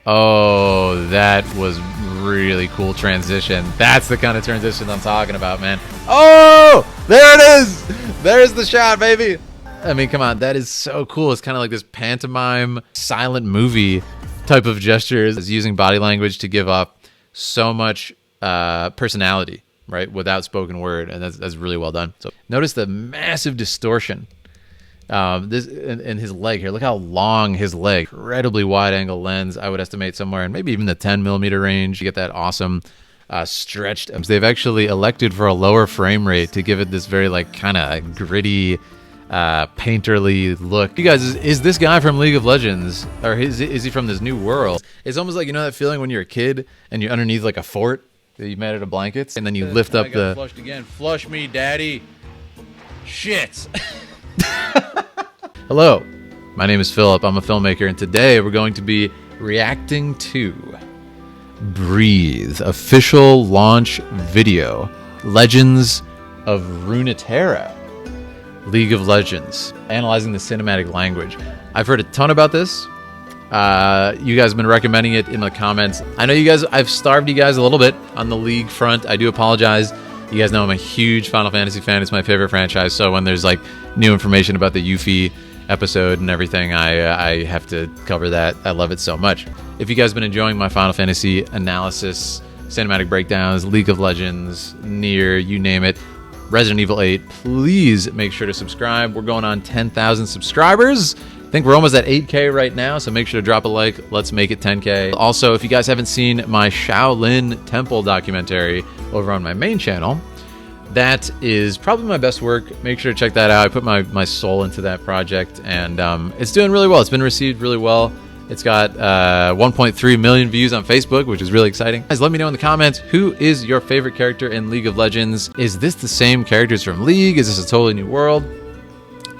Oh, that was really cool transition. That's the kind of transition I'm talking about, man. Oh, there it is. There's the shot, baby. I mean, come on. That is so cool. It's kind of like this pantomime silent movie type of gestures. It's using body language to give off so much personality, right? Without spoken word. And that's really well done. So notice the massive distortion. This in his leg here. Look how long his leg. Incredibly wide angle lens. I would estimate somewhere in maybe even the 10 millimeter range. You get that awesome stretched. They've actually elected for a lower frame rate to give it this very like kind of gritty, painterly look. You guys, is this guy from League of Legends, or is he from this new world? It's almost like, you know that feeling when you're a kid and you're underneath like a fort that you made out of blankets, and then you lift up the. Flushed again. Flush me, daddy. Shit. Hello, my name is Philip. I'm a filmmaker, and today we're going to be reacting to Breathe, official launch video, Legends of Runeterra, League of Legends, analyzing the cinematic language. I've heard a ton about this. You guys have been recommending it in the comments. I know you guys, I've starved you guys a little bit on the League front. I do apologize. You guys know I'm a huge Final Fantasy fan. It's my favorite franchise. So when there's like new information about the Yuffie episode and everything, I have to cover that. I love it so much. If you guys have been enjoying my Final Fantasy analysis, cinematic breakdowns, League of Legends, Nier, you name it, Resident Evil 8, please make sure to subscribe. We're going on 10,000 subscribers. I think we're almost at 8K right now, so make sure to drop a like. Let's make it 10K. Also, if you guys haven't seen my Shaolin Temple documentary over on my main channel, that is probably my best work. Make sure to check that out. I put my soul into that project, and it's doing really well. It's been received really well. It's got 1.3 million views on Facebook, which is really exciting. Guys, let me know in the comments, who is your favorite character in League of Legends? Is this the same characters from League? Is this a totally new world?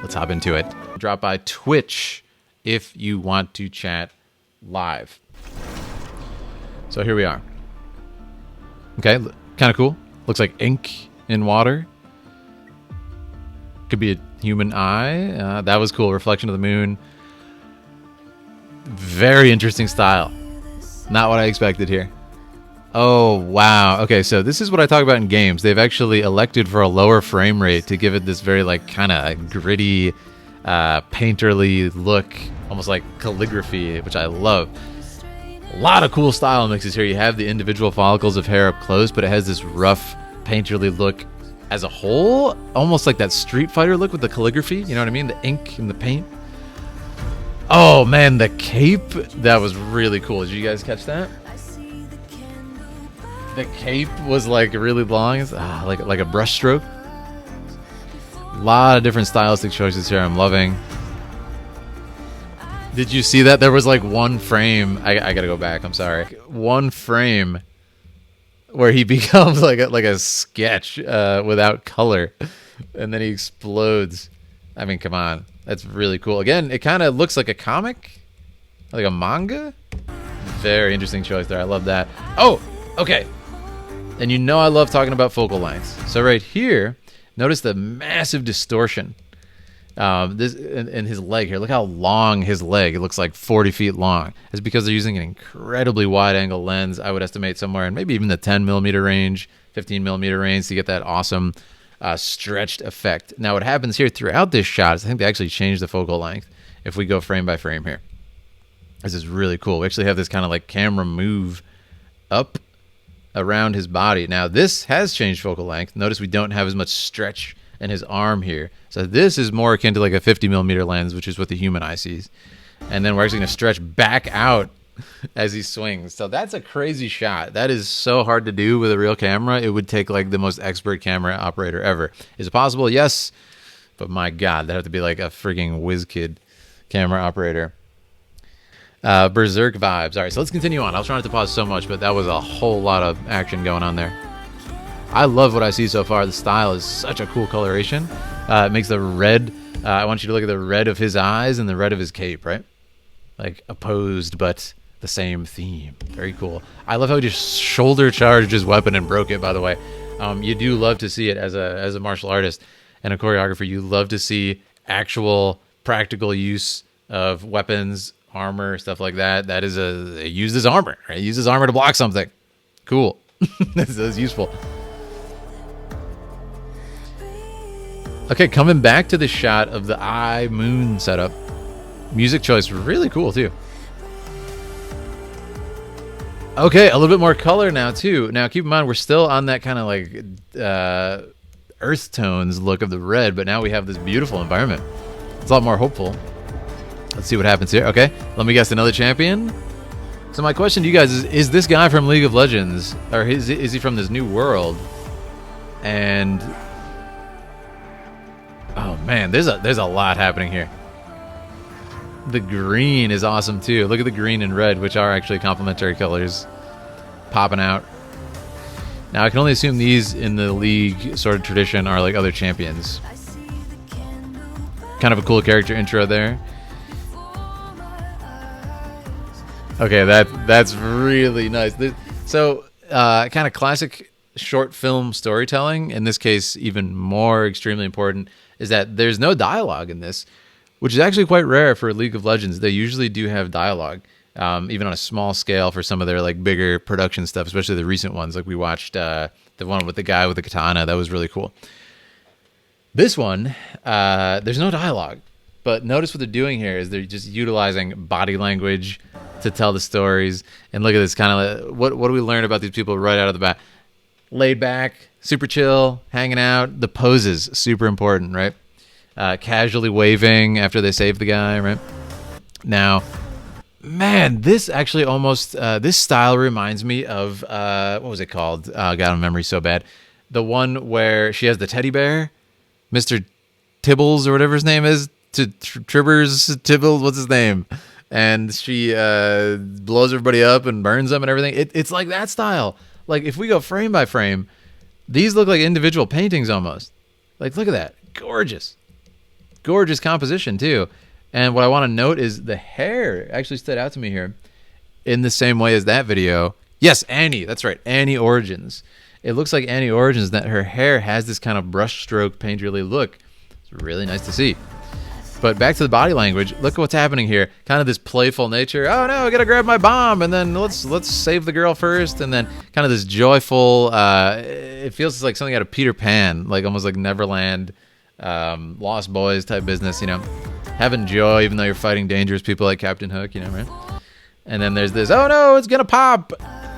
Let's hop into it. Drop by Twitch if you want to chat live. So here we are. Okay, kind of cool. Looks like ink in water. Could be a human eye. That was cool. Reflection of the moon. Very interesting style. Not what I expected here. Oh, wow. Okay, so this is what I talk about in games. They've actually elected for a lower frame rate to give it this very like kind of gritty, painterly look, almost like calligraphy, which I love. A lot of cool style mixes here. You have the individual follicles of hair up close, but it has this rough, painterly look as a whole, almost like that Street Fighter look with the calligraphy. You know what I mean? The ink and the paint. Oh man, the cape, that was really cool. Did you guys catch that? The cape was like really long, like a brush stroke. A lot of different stylistic choices here. I'm loving. Did you see that? There was like one frame. I gotta go back. I'm sorry. One frame where he becomes like a sketch without color, and then he explodes. I mean, come on. That's really cool. Again, it kind of looks like a comic, like a manga. Very interesting choice there. I love that. Oh, okay. And you know I love talking about focal lengths. So right here, notice the massive distortion. This in his leg here. Look how long his leg. It looks like 40 feet long. It's because they're using an incredibly wide angle lens. I would estimate somewhere in maybe even the 10 millimeter range, 15 millimeter range to get that awesome stretched effect. Now what happens here throughout this shot is I think they actually changed the focal length if we go frame by frame here. This is really cool. We actually have this kind of like camera move up around his body. Now this has changed focal length. Notice we don't have as much stretch in his arm here. So this is more akin to like a 50 millimeter lens, which is what the human eye sees. And then we're actually going to stretch back out as he swings. So that's a crazy shot. That is so hard to do with a real camera. It would take like the most expert camera operator ever. Is it possible? Yes. But my God, that'd have to be like a freaking whiz kid camera operator. Berserk vibes. All right, so let's continue on. I was trying not to pause so much, but that was a whole lot of action going on there. I love what I see so far. The style is such a cool coloration. It makes the red. I want you to look at the red of his eyes and the red of his cape, right? Like opposed, but the same theme. Very cool. I love how he just shoulder charged his weapon and broke it, by the way. You do love to see it as a martial artist and a choreographer. You love to see actual practical use of weapons, armor, stuff like that. That is it used as armor, right? It uses armor to block something. Cool. This is useful. Okay, coming back to the shot of the eye moon setup. Music choice, really cool too. Okay, a little bit more color now too. Now keep in mind we're still on that kind of like earth tones look of the red, but now we have this beautiful environment. It's a lot more hopeful. Let's see what happens here. Okay, let me guess, another champion. So my question to you guys is this guy from League of Legends, or is he from this new world? And oh man, there's a lot happening here. The green is awesome too. Look at the green and red, which are actually complementary colors popping out. Now I can only assume these in the League sort of tradition are like other champions. Kind of a cool character intro there. Okay, that's really nice. So kind of classic short film storytelling, in this case even more extremely important, is that there's no dialogue in this, which is actually quite rare for League of Legends. They usually do have dialogue, even on a small scale for some of their like bigger production stuff, especially the recent ones. Like we watched the one with the guy with the katana. That was really cool. This one, there's no dialogue, but notice what they're doing here is they're just utilizing body language to tell the stories. And look at this, kind of what do we learn about these people right out of the bat? Laid back, super chill, hanging out. The poses, super important, right? Casually waving after they save the guy, right? Now, man, this actually almost, this style reminds me of, what was it called? God, my memory's so bad. The one where she has the teddy bear, Mr. Tibbles or whatever his name is, Tibbles, what's his name? And she blows everybody up and burns them and everything. It's like that style. Like if we go frame by frame, these look like individual paintings almost. Like look at that, gorgeous. Gorgeous composition too. And what I want to note is the hair actually stood out to me here in the same way as that video. Yes, Annie. That's right. Annie Origins. It looks like Annie Origins, that her hair has this kind of brushstroke painterly look. It's really nice to see. But back to the body language. Look at what's happening here. Kind of this playful nature. Oh no, I gotta grab my bomb, and then let's save the girl first, and then kind of this joyful. It feels like something out of Peter Pan, like almost like Neverland. Lost Boys type business, you know, having joy even though you're fighting dangerous people like Captain Hook, you know, right? And then there's this, oh no, it's gonna pop.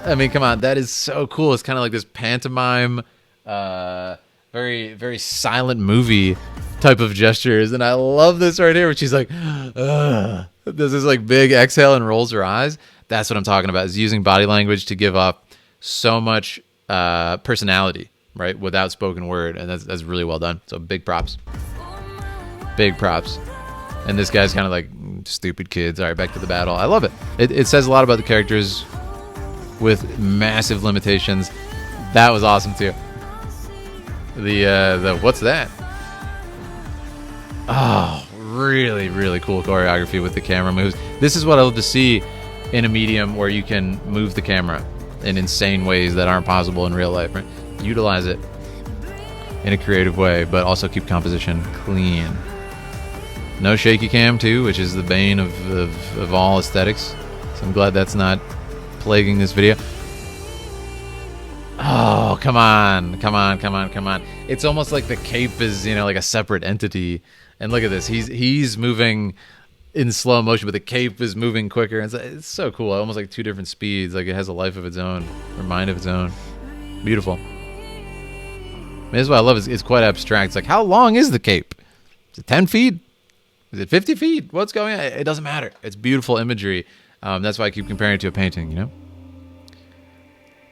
I mean, come on, that is so cool. It's kind of like this pantomime, very, very silent movie type of gestures, and I love this right here where she's like, does this like big exhale and rolls her eyes. That's what I'm talking about, is using body language to give up so much personality, right, without spoken word, and that's really well done. So big props. And this guy's kind of like, stupid kids. All right, back to the battle. I love it. It says a lot about the characters with massive limitations. That was awesome too. The what's that? Oh, really, really cool choreography with the camera moves. This is what I love to see in a medium where you can move the camera in insane ways that aren't possible in real life, right? Utilize it in a creative way, but also keep composition clean. No shaky cam too, which is the bane of all aesthetics. So I'm glad that's not plaguing this video. Oh, come on. It's almost like the cape is, you know, like a separate entity. And look at this. He's moving in slow motion, but the cape is moving quicker. It's so cool. Almost like two different speeds. Like it has a life of its own, or mind of its own. Beautiful. This is what I love. It's quite abstract. It's like, how long is the cape? Is it 10 feet? Is it 50 feet? What's going on? It doesn't matter. It's beautiful imagery. That's why I keep comparing it to a painting, you know?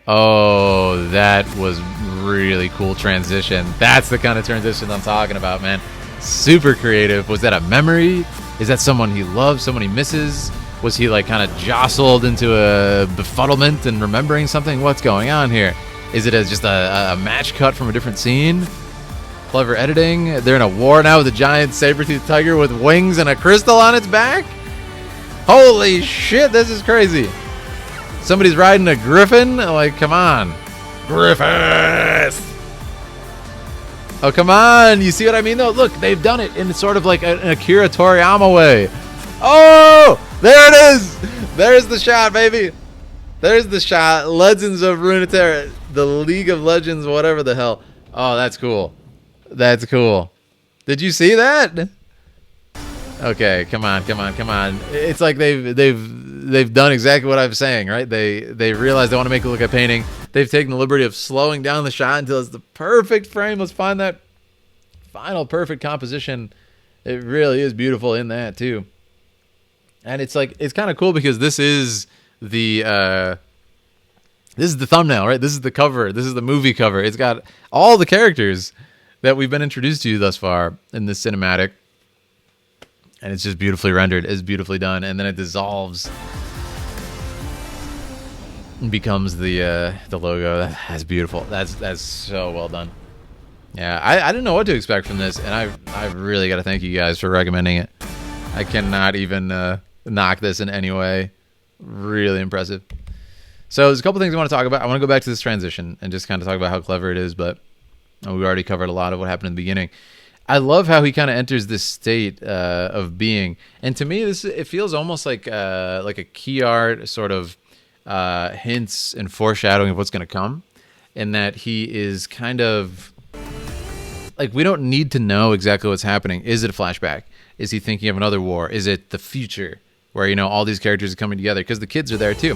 Oh, that was really cool transition. That's the kind of transition I'm talking about, man. Super creative. Was that a memory? Is that someone he loves, someone he misses? Was he like kind of jostled into a befuddlement and remembering something? What's going on here? Is it just a match cut from a different scene? Clever editing. They're in a war now with a giant saber-toothed tiger with wings and a crystal on its back? Holy shit, this is crazy. Somebody's riding a griffin? Like, come on. Griffiths! Oh, come on. You see what I mean, though? Look, they've done it in sort of like an Akira Toriyama way. Oh! There it is. There's the shot, baby. There's the shot. Legends of Runeterra, the League of Legends, whatever the hell. Oh, that's cool. That's cool. Did you see that? Okay, come on. It's like they've done exactly what I was saying, right? They realize they want to make it look like a painting. They've taken the liberty of slowing down the shot until it's the perfect frame. Let's find that final perfect composition. It really is beautiful in that too. And it's like, it's kind of cool because this is the thumbnail, right? This is the cover. This is the movie cover. It's got all the characters that we've been introduced to thus far in this cinematic. And it's just beautifully rendered. It's beautifully done. And then it dissolves and becomes the logo. That's beautiful. That's so well done. Yeah, I didn't know what to expect from this, and I really got to thank you guys for recommending it. I cannot even knock this in any way. Really impressive. So there's a couple things I want to talk about. I want to go back to this transition and just kind of talk about how clever it is, but we already covered a lot of what happened in the beginning. I love how he kind of enters this state of being, and to me, it feels almost like a key art sort of hints and foreshadowing of what's going to come, in that he is kind of like, we don't need to know exactly what's happening. Is it a flashback? Is he thinking of another war? Is it the future where, you know, all these characters are coming together? Because the kids are there too.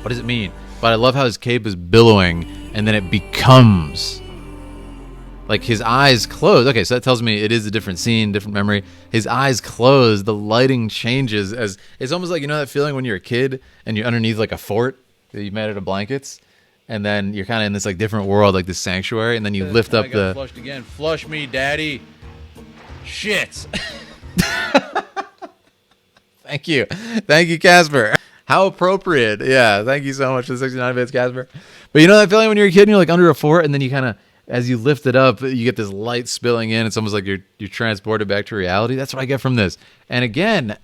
What does it mean? But I love how his cape is billowing, and then it becomes like his eyes close. Okay, so that tells me it is a different scene, different memory. His eyes close, the lighting changes, as it's almost like, you know, that feeling when you're a kid and you're underneath like a fort that you made out of blankets, and then you're kind of in this like different world, like this sanctuary, and then you lift up the flushed again. Flush me, daddy. Shit. Thank you, Casper. How appropriate. Yeah, thank you so much for the 69 bits, Casper. But you know that feeling when you're a kid and you're like under a fort, and then you kind of, as you lift it up, you get this light spilling in. It's almost like you're transported back to reality. That's what I get from this. And again,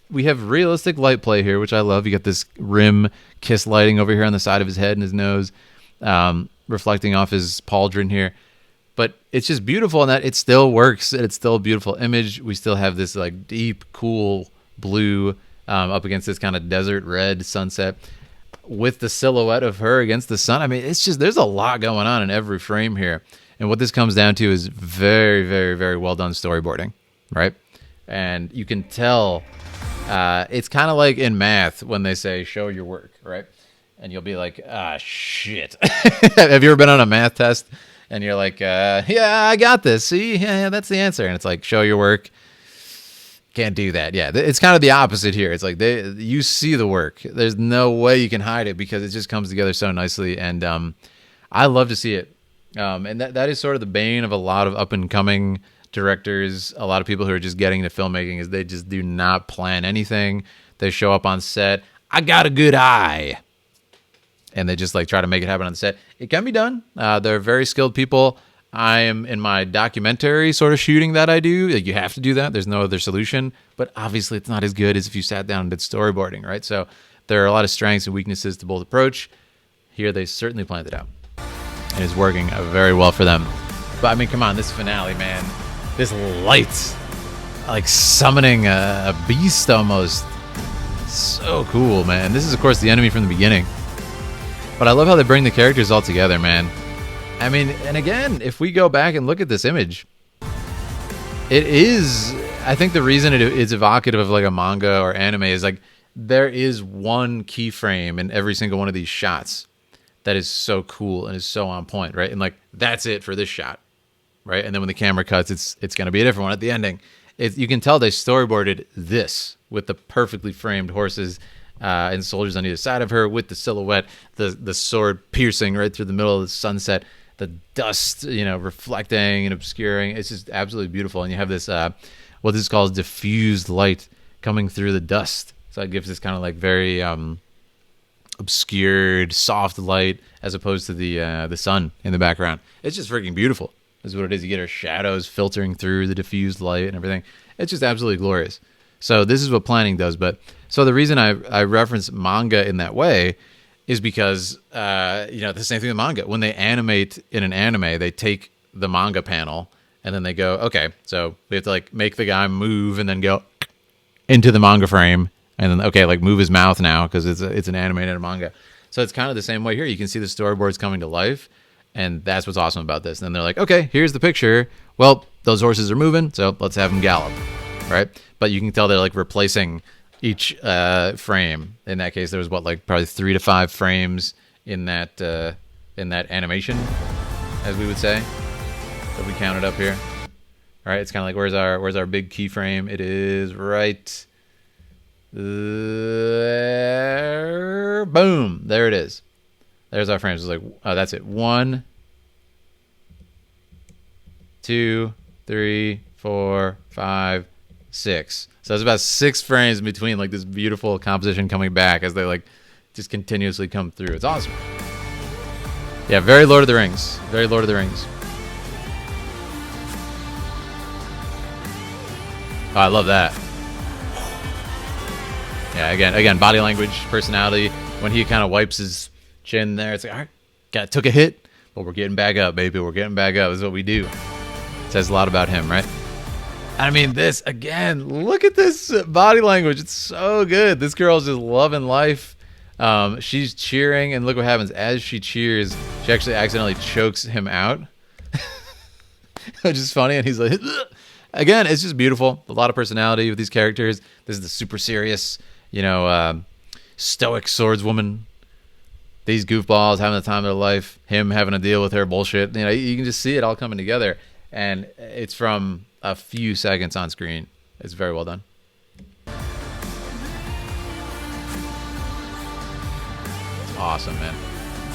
we have realistic light play here, which I love. You got this rim kiss lighting over here on the side of his head and his nose, reflecting off his pauldron here. But it's just beautiful in that it still works. It's still a beautiful image. We still have this like deep, cool blue up against this kind of desert red sunset, with the silhouette of her against the sun. I mean, it's just, there's a lot going on in every frame here. And what this comes down to is very, very, very well done storyboarding, right? And you can tell it's kind of like in math when they say, show your work, right? And you'll be like, shit. Have you ever been on a math test and you're like, yeah, I got this. See, yeah, that's the answer. And it's like, show your work. Can't do that. Yeah, it's kind of the opposite here. It's like you see the work. There's no way you can hide it because it just comes together so nicely. And I love to see it. And that is sort of the bane of a lot of up-and-coming directors, a lot of people who are just getting into filmmaking, is they just do not plan anything. They show up on set. I got a good eye. And they just like try to make it happen on the set. It can be done. They're very skilled people. I am in my documentary sort of shooting that I do. Like, you have to do that. There's no other solution. But obviously it's not as good as if you sat down and did storyboarding, right? So there are a lot of strengths and weaknesses to both approach. Here they certainly planned it out. And it's working very well for them. But I mean, come on, this finale, man. This light, like summoning a beast almost. So cool, man. This is, of course, the enemy from the beginning. But I love how they bring the characters all together, man. I mean, and again, if we go back and look at this image, it is, I think the reason it is evocative of like a manga or anime is like there is one keyframe in every single one of these shots that is so cool and is so on point, right? And like, that's it for this shot, right? And then when the camera cuts, it's going to be a different one at the ending. You can tell they storyboarded this with the perfectly framed horses and soldiers on either side of her, with the silhouette, the sword piercing right through the middle of the sunset, the dust, you know, reflecting and obscuring. It's just absolutely beautiful. And you have this, what this is called, diffused light coming through the dust. So it gives this kind of like very obscured, soft light as opposed to the sun in the background. It's just freaking beautiful. Is what it is. You get our shadows filtering through the diffused light and everything. It's just absolutely glorious. So this is what planning does. But so the reason I reference manga in that way is because, the same thing with manga. When they animate in an anime, they take the manga panel and then they go, okay, so we have to like make the guy move and then go into the manga frame, and then okay, like move his mouth now because it's an animated manga. So it's kind of the same way here. You can see the storyboards coming to life, and that's what's awesome about this. And then they're like, okay, here's the picture. Well, those horses are moving, so let's have them gallop, right? But you can tell they're like replacing each frame. In that case, there was like probably 3 to 5 frames in that animation, as we would say, that we counted up here. All right, it's kind of like where's our big keyframe? It is right there. Boom, there it is. There's our frames. It's like, oh, that's it. 1, 2, 3, 4, 5, 6. So there's about 6 frames in between, like this beautiful composition coming back as they like just continuously come through. It's awesome. Yeah, very Lord of the Rings. Very Lord of the Rings. Oh, I love that. Yeah, again, body language, personality. When he kind of wipes his chin there, it's like, all right, took a hit, but we're getting back up, baby. We're getting back up. This is what we do. It says a lot about him, right? I mean, this, again, look at this body language. It's so good. This girl's just loving life. She's cheering, and look what happens. As she cheers, she actually accidentally chokes him out, which is funny, and he's like, ugh. Again, it's just beautiful. A lot of personality with these characters. This is the super serious, stoic swordswoman. These goofballs having the time of their life. Him having to deal with her bullshit. You can just see it all coming together. And it's from a few seconds on screen. It's very well done. It's awesome, man.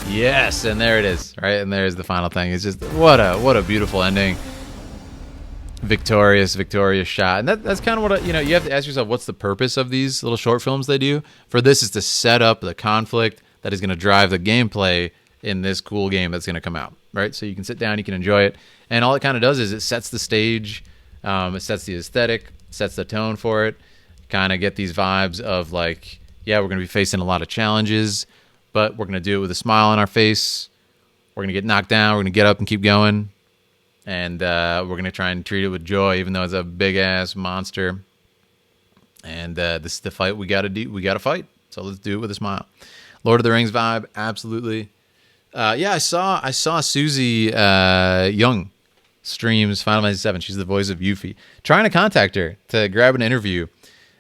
Yes, and there it is, right? And there's the final thing. It's just what a beautiful ending. Victorious shot. And that's kind of what you have to ask yourself, what's the purpose of these little short films they do? For this is to set up the conflict that is going to drive the gameplay in this cool game that's going to come out, right? So you can sit down, you can enjoy it, and all it kind of does is it sets the stage, it sets the aesthetic, sets the tone for it, kind of get these vibes of like, yeah, we're going to be facing a lot of challenges, but we're going to do it with a smile on our face. We're going to get knocked down, we're going to get up and keep going. And we're going to try and treat it with joy, even though it's a big-ass monster. And this is the fight we got to do. We got to fight. So let's do it with a smile. Lord of the Rings vibe, absolutely. Yeah, I saw Susie Young streams Final Fantasy VII. She's the voice of Yuffie. Trying to contact her to grab an interview.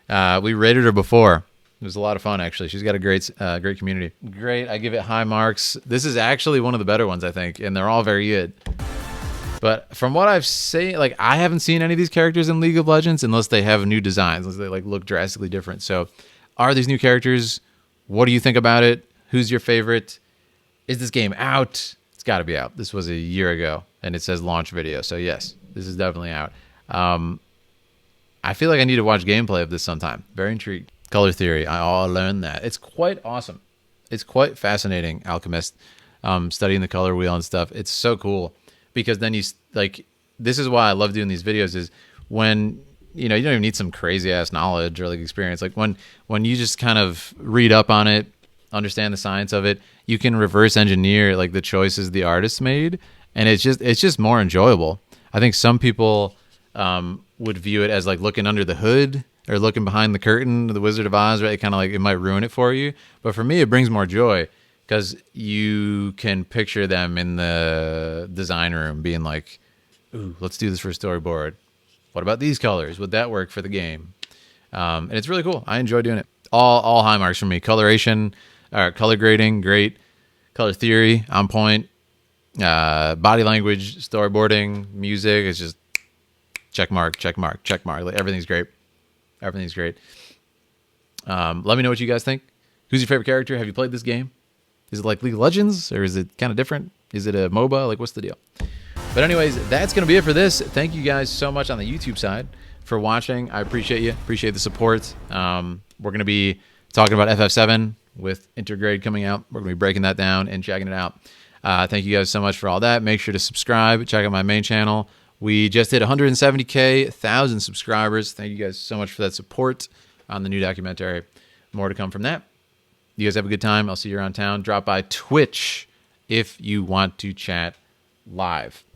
We rated her before. It was a lot of fun, actually. She's got a great community. Great. I give it high marks. This is actually one of the better ones, I think, and they're all very good. But from what I've seen, like, I haven't seen any of these characters in League of Legends unless they have new designs, unless they like look drastically different. So, are these new characters? What do you think about it? Who's your favorite? Is this game out? It's got to be out. This was a year ago, and it says launch video. So yes, this is definitely out. I feel like I need to watch gameplay of this sometime. Very intrigued. Color theory. I learned that. It's quite awesome. It's quite fascinating, Alchemist. Studying the color wheel and stuff. It's so cool. Because then this is why I love doing these videos, is when, you don't even need some crazy ass knowledge or like experience. Like when you just kind of read up on it, understand the science of it, you can reverse engineer like the choices the artist made. And it's just more enjoyable. I think some people would view it as like looking under the hood or looking behind the curtain, the Wizard of Oz, right? It might ruin it for you. But for me, it brings more joy. Because you can picture them in the design room being like, ooh, let's do this for a storyboard. What about these colors? Would that work for the game? And it's really cool. I enjoy doing it. All high marks for me. Coloration, color grading, great. Color theory, on point. Body language, storyboarding, music, it's just check mark. Like, everything's great. Everything's great. Let me know what you guys think. Who's your favorite character? Have you played this game? Is it like League of Legends, or is it kind of different? Is it a MOBA? Like, what's the deal? But anyways, that's going to be it for this. Thank you guys so much on the YouTube side for watching. I appreciate you. Appreciate the support. We're going to be talking about FF7 with Intergrade coming out. We're going to be breaking that down and checking it out. Thank you guys so much for all that. Make sure to subscribe. Check out my main channel. We just hit 170K, 1,000 subscribers. Thank you guys so much for that support on the new documentary. More to come from that. You guys have a good time. I'll see you around town. Drop by Twitch if you want to chat live.